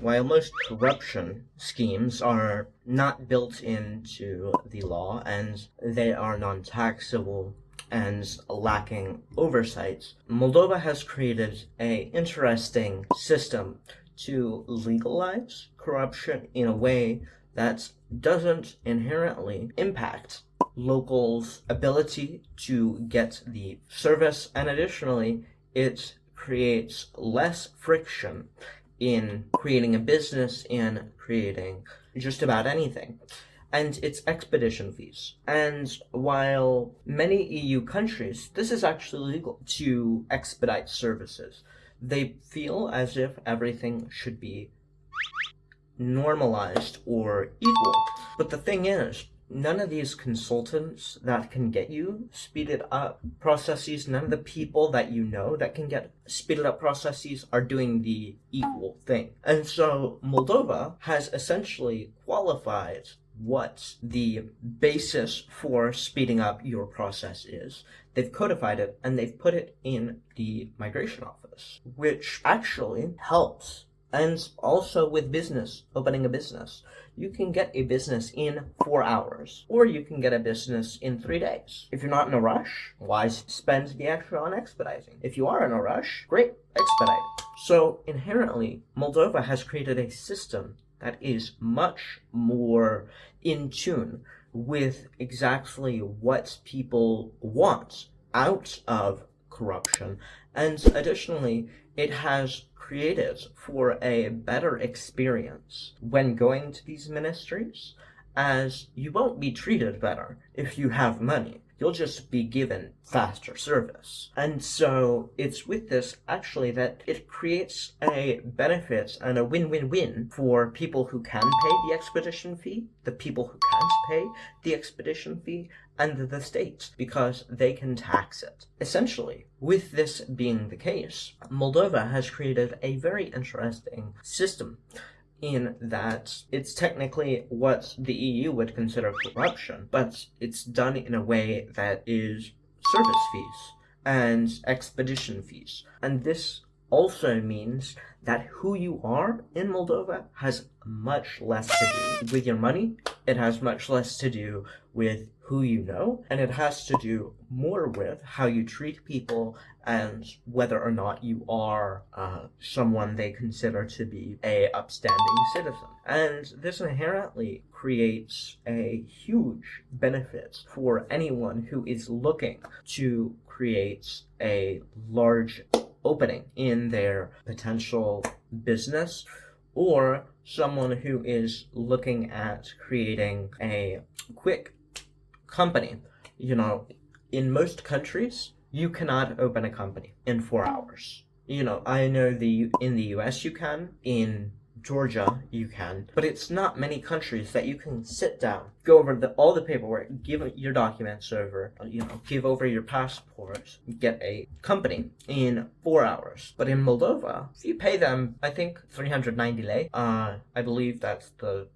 while most corruption schemes are not built into the law and they are non-taxable and lacking oversight, Moldova has created an interesting system to legalize corruption in a way that doesn't inherently impact locals' ability to get the service, and additionally, it creates less friction in creating a business, in creating just about anything. And it's expedition fees. And while many EU countries, this is actually legal to expedite services, they feel as if everything should be normalized or equal. But the thing is, none of these consultants that can get you speeded up processes, none of the people that you know that can get speeded up processes are doing the equal thing. And so Moldova has essentially qualified what the basis for speeding up your process is. They've codified it and they've put it in the migration office, which actually helps. And also with business, opening a business, you can get a business in 4 hours, or you can get a business in 3 days. If you're not in a rush, why spend the extra on expediting? If you are in a rush, great, expedite. So inherently, Moldova has created a system that is much more in tune with exactly what people want out of corruption. And additionally, it has created for a better experience when going to these ministries, as you won't be treated better if you have money. You'll just be given faster service. And so it's with this actually that it creates a benefit and a win-win-win for people who can pay the expedition fee, the people who can't pay the expedition fee, and the state, because they can tax it. Essentially, with this being the case, Moldova has created a very interesting system in that it's technically what the EU would consider corruption, but it's done in a way that is service fees and expedition fees. And this also means that who you are in Moldova has much less to do with your money. It has much less to do with who you know, and it has to do more with how you treat people and whether or not you are someone they consider to be a upstanding citizen. And this inherently creates a huge benefit for anyone who is looking to create a large opening in their potential business, or someone who is looking at creating a quick company. You know, in most countries, you cannot open a company in 4 hours. You know, I know in the US you can, in Georgia you can, but it's not many countries that you can sit down, go over all the paperwork, give your documents over, give over your passport, get a company in 4 hours. But in Moldova, if you pay them, I think 390 lei, I believe that's the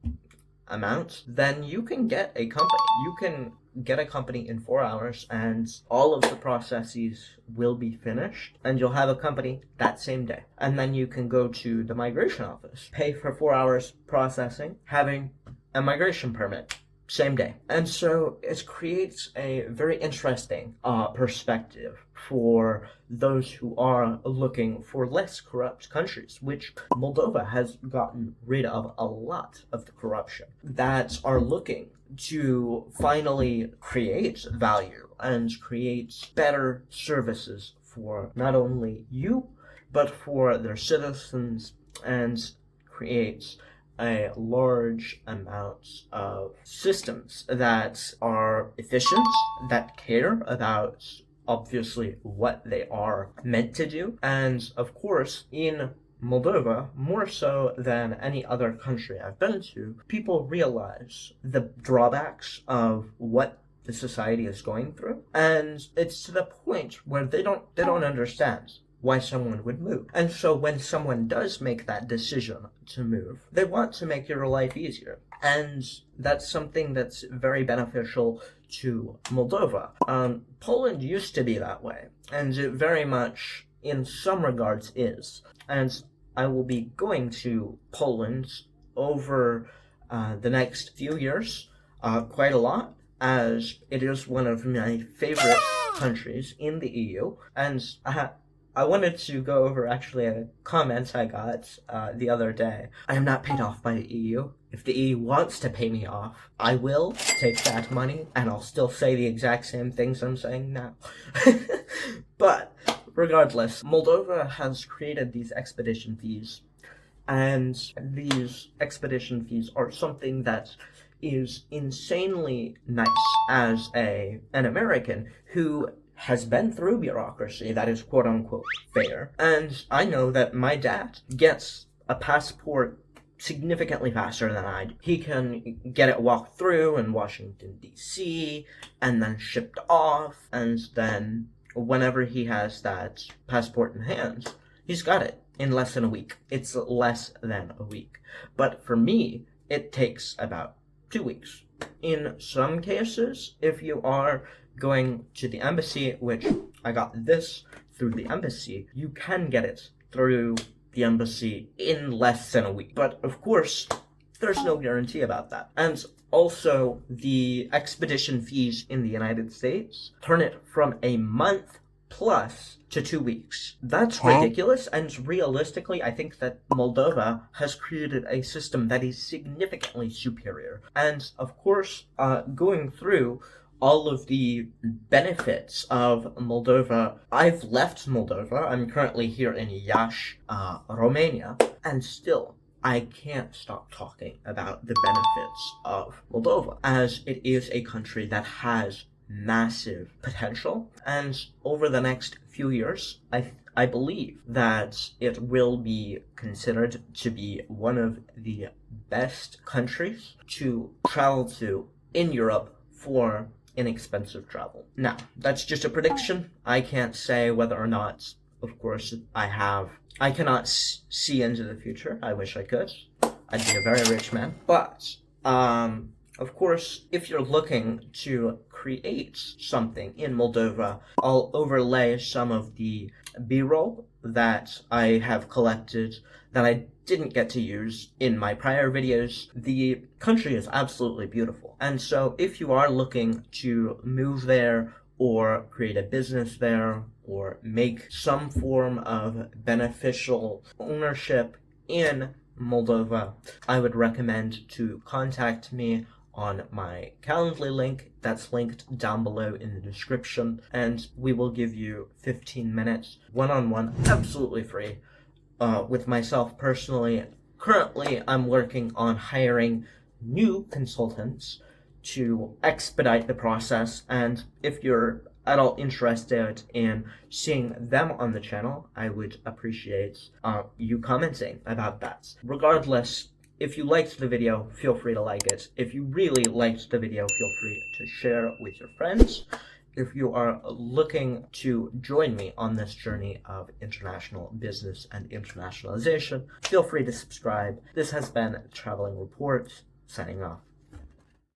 amount, then you can get a company. You can get a company in 4 hours and all of the processes will be finished and you'll have a company that same day. And then you can go to the migration office, pay for 4 hours processing, having a migration permit same day. And so it creates a very interesting perspective for those who are looking for less corrupt countries, which Moldova has gotten rid of a lot of the corruption, that are looking to finally create value and create better services for not only you, but for their citizens, and create a large amount of systems that are efficient, that care about obviously what they are meant to do. And of course, in Moldova, more so than any other country I've been to, people realize the drawbacks of what the society is going through, and it's to the point where they don't understand why someone would move. And so when someone does make that decision to move, they want to make your life easier. And that's something that's very beneficial to Moldova. Poland used to be that way, and it very much, in some regards, is. And I will be going to Poland over the next few years, quite a lot, as it is one of my favorite countries in the EU. And I wanted to go over actually a comment I got the other day. I am not paid off by the EU. If the EU wants to pay me off, I will take that money, and I'll still say the exact same things I'm saying now. But regardless, Moldova has created these expedition fees, and these expedition fees are something that is insanely nice as an American who has been through bureaucracy that is quote-unquote fair. And I know that my dad gets a passport significantly faster than I do. He can get it walked through in Washington, D.C., and then shipped off, and then whenever he has that passport in hand, he's got it in less than a week. It's less than a week. But for me, it takes about 2 weeks. In some cases, if you are going to the embassy, which I got this through the embassy, you can get it through the embassy in less than a week. But of course, there's no guarantee about that. And also, the expedition fees in the United States turn it from a month plus to 2 weeks. That's ridiculous, and realistically, I think that Moldova has created a system that is significantly superior. And of course, going through all of the benefits of Moldova, I've left Moldova. I'm currently here in Iași, Romania, and still I can't stop talking about the benefits of Moldova, as it is a country that has massive potential, and over the next few years, I believe that it will be considered to be one of the best countries to travel to in Europe for inexpensive travel. Now, that's just a prediction. I can't say whether or not, of course, I cannot see into the future. I wish I could. I'd be a very rich man. But, of course, if you're looking to create something in Moldova, I'll overlay some of the B-roll that I have collected that I didn't get to use in my prior videos. The country is absolutely beautiful. And so if you are looking to move there or create a business there or make some form of beneficial ownership in Moldova, I would recommend to contact me on my Calendly link that's linked down below in the description, and we will give you 15 minutes one-on-one, absolutely free, with myself personally. Currently, I'm working on hiring new consultants to expedite the process, and if you're at all interested in seeing them on the channel, I would appreciate you commenting about that. Regardless, if you liked the video, feel free to like it. If you really liked the video, feel free to share with your friends. If you are looking to join me on this journey of international business and internationalization, feel free to subscribe. This has been Traveling Report, signing off.